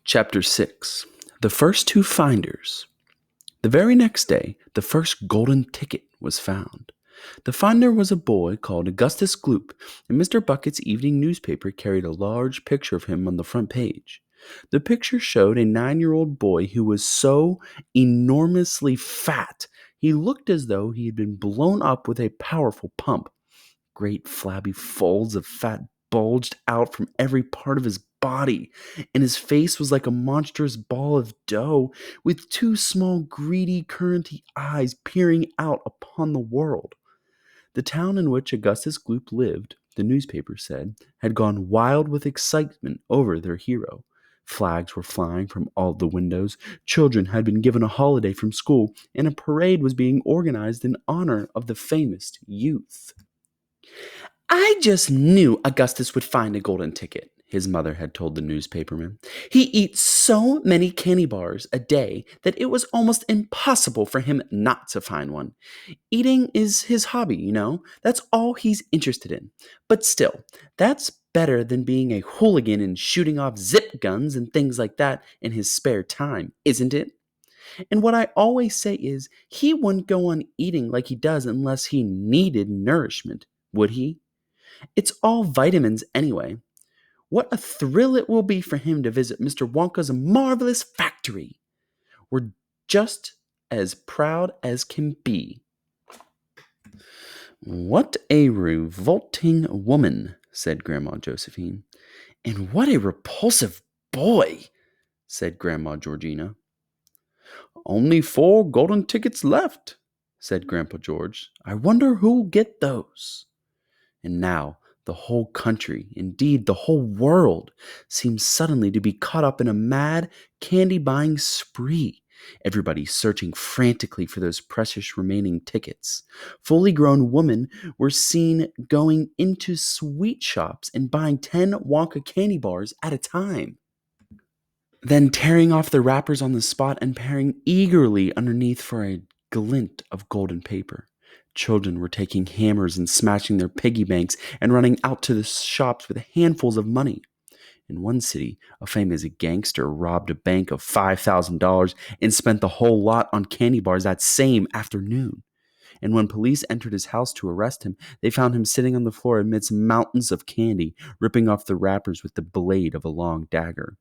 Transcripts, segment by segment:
Chapter 6. The First Two Finders. The very next day, the first golden ticket was found. The finder was a boy called Augustus Gloop, and Mr. Bucket's evening newspaper carried a large picture of him on the front page. The picture showed a 9-year-old boy who was so enormously fat, he looked as though he had been blown up with a powerful pump. Great flabby folds of fat bulged out from every part of his body, and his face was like a monstrous ball of dough, with two small, greedy, curranty eyes peering out upon the world. The town in which Augustus Gloop lived, the newspaper said, had gone wild with excitement over their hero. Flags were flying from all the windows, children had been given a holiday from school, and a parade was being organized in honor of the famous youth. "I just knew Augustus would find a golden ticket," his mother had told the newspaperman. "He eats so many candy bars a day that it was almost impossible for him not to find one. Eating is his hobby, you know. That's all he's interested in. But still, that's better than being a hooligan and shooting off zip guns and things like that in his spare time, isn't it? And what I always say is, he wouldn't go on eating like he does unless he needed nourishment, would he? It's all vitamins anyway. What a thrill it will be for him to visit Mr. Wonka's marvelous factory. We're just as proud as can be." "What a revolting woman," said Grandma Josephine. "And what a repulsive boy," said Grandma Georgina. "Only 4 golden tickets left," said Grandpa George. "I wonder who'll get those." And now the whole country, indeed the whole world, seemed suddenly to be caught up in a mad candy-buying spree. Everybody searching frantically for those precious remaining tickets. Fully grown women were seen going into sweet shops and buying 10 Wonka candy bars at a time, then tearing off the wrappers on the spot and peering eagerly underneath for a glint of golden paper. Children were taking hammers and smashing their piggy banks and running out to the shops with handfuls of money. In one city, a famous gangster robbed a bank of $5,000 and spent the whole lot on candy bars that same afternoon. And when police entered his house to arrest him, they found him sitting on the floor amidst mountains of candy, ripping off the wrappers with the blade of a long dagger.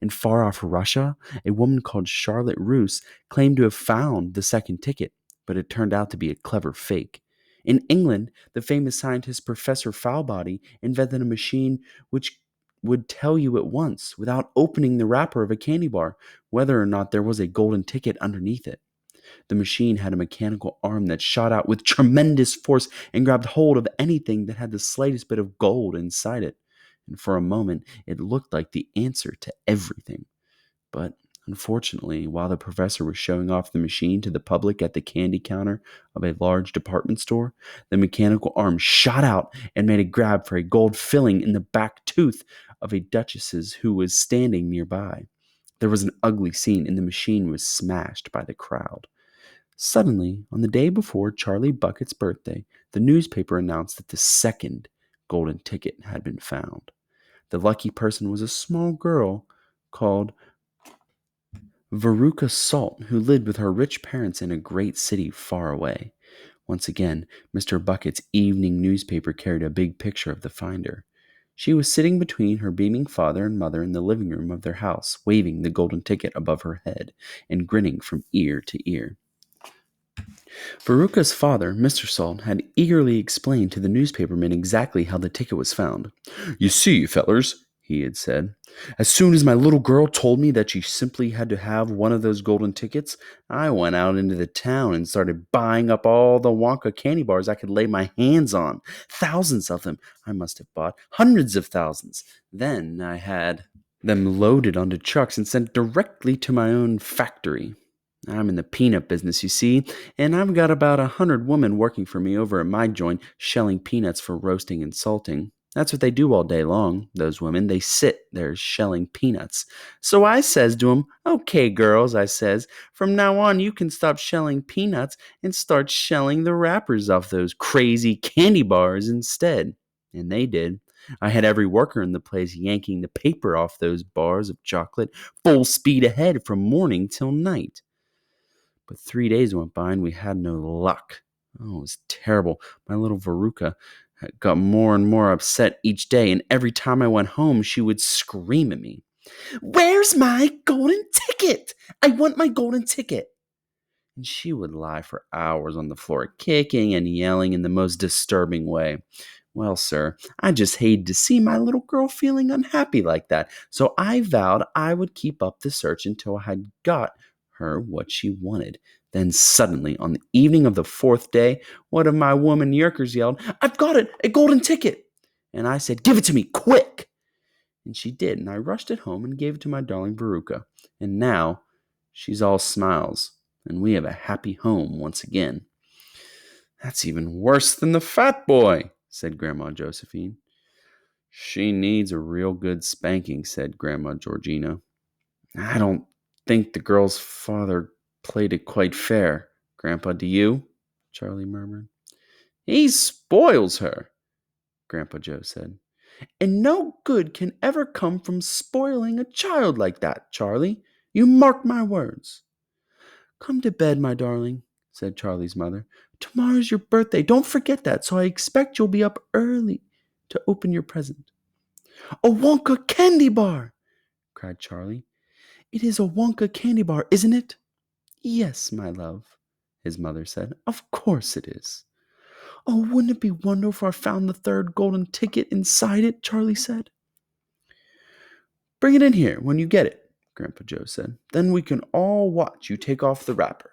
In far-off Russia, a woman called Charlotte Roos claimed to have found the second ticket, but it turned out to be a clever fake. In England, the famous scientist Professor Foulbody invented a machine which would tell you at once, without opening the wrapper of a candy bar, whether or not there was a golden ticket underneath it. The machine had a mechanical arm that shot out with tremendous force and grabbed hold of anything that had the slightest bit of gold inside it. And for a moment, it looked like the answer to everything. But unfortunately, while the professor was showing off the machine to the public at the candy counter of a large department store, the mechanical arm shot out and made a grab for a gold filling in the back tooth of a duchess who was standing nearby. There was an ugly scene, and the machine was smashed by the crowd. Suddenly, on the day before Charlie Bucket's birthday, the newspaper announced that the second golden ticket had been found. The lucky person was a small girl called Veruca Salt, who lived with her rich parents in a great city far away. Once again, Mr. Bucket's evening newspaper carried a big picture of the finder. She was sitting between her beaming father and mother in the living room of their house, waving the golden ticket above her head and grinning from ear to ear. Veruca's father, Mr. Salt, had eagerly explained to the newspapermen exactly how the ticket was found. "You see, fellers," he had said, "as soon as my little girl told me that she simply had to have one of those golden tickets, I went out into the town and started buying up all the Wonka candy bars I could lay my hands on. Thousands of them. I must have bought hundreds of thousands. Then I had them loaded onto trucks and sent directly to my own factory. I'm in the peanut business, you see, and I've got about 100 women working for me over at my joint, shelling peanuts for roasting and salting. That's what they do all day long, those women. They sit there shelling peanuts. So I says to 'em, 'Okay, girls,' I says, 'from now on you can stop shelling peanuts and start shelling the wrappers off those crazy candy bars instead.' And they did. I had every worker in the place yanking the paper off those bars of chocolate full speed ahead from morning till night. But 3 days went by and we had no luck. Oh, it was terrible. My little Veruca got more and more upset each day, and every time I went home, she would scream at me, "Where's my golden ticket? I want my golden ticket." And she would lie for hours on the floor, kicking and yelling in the most disturbing way. Well, sir, I just hated to see my little girl feeling unhappy like that, so I vowed I would keep up the search until I had got her what she wanted. Then suddenly, on the evening of the fourth day, one of my woman Yerkers yelled, "I've got it, a golden ticket!" And I said, "Give it to me, quick!" And she did, and I rushed it home and gave it to my darling Veruca. And now she's all smiles, and we have a happy home once again. "That's even worse than the fat boy," said Grandma Josephine. "She needs a real good spanking," said Grandma Georgina. "I don't think the girl's father played it quite fair, Grandpa, do you?" Charlie murmured. "He spoils her," Grandpa Joe said. "And no good can ever come from spoiling a child like that, Charlie. You mark my words." "Come to bed, my darling," said Charlie's mother. "Tomorrow's your birthday. Don't forget that, so I expect you'll be up early to open your present." "A Wonka candy bar!" cried Charlie. "It is a Wonka candy bar, isn't it?" "Yes, my love," his mother said. "Of course it is." "Oh, wouldn't it be wonderful if I found the third golden ticket inside it?" Charlie said. "Bring it in here when you get it," Grandpa Joe said. "Then we can all watch you take off the wrapper."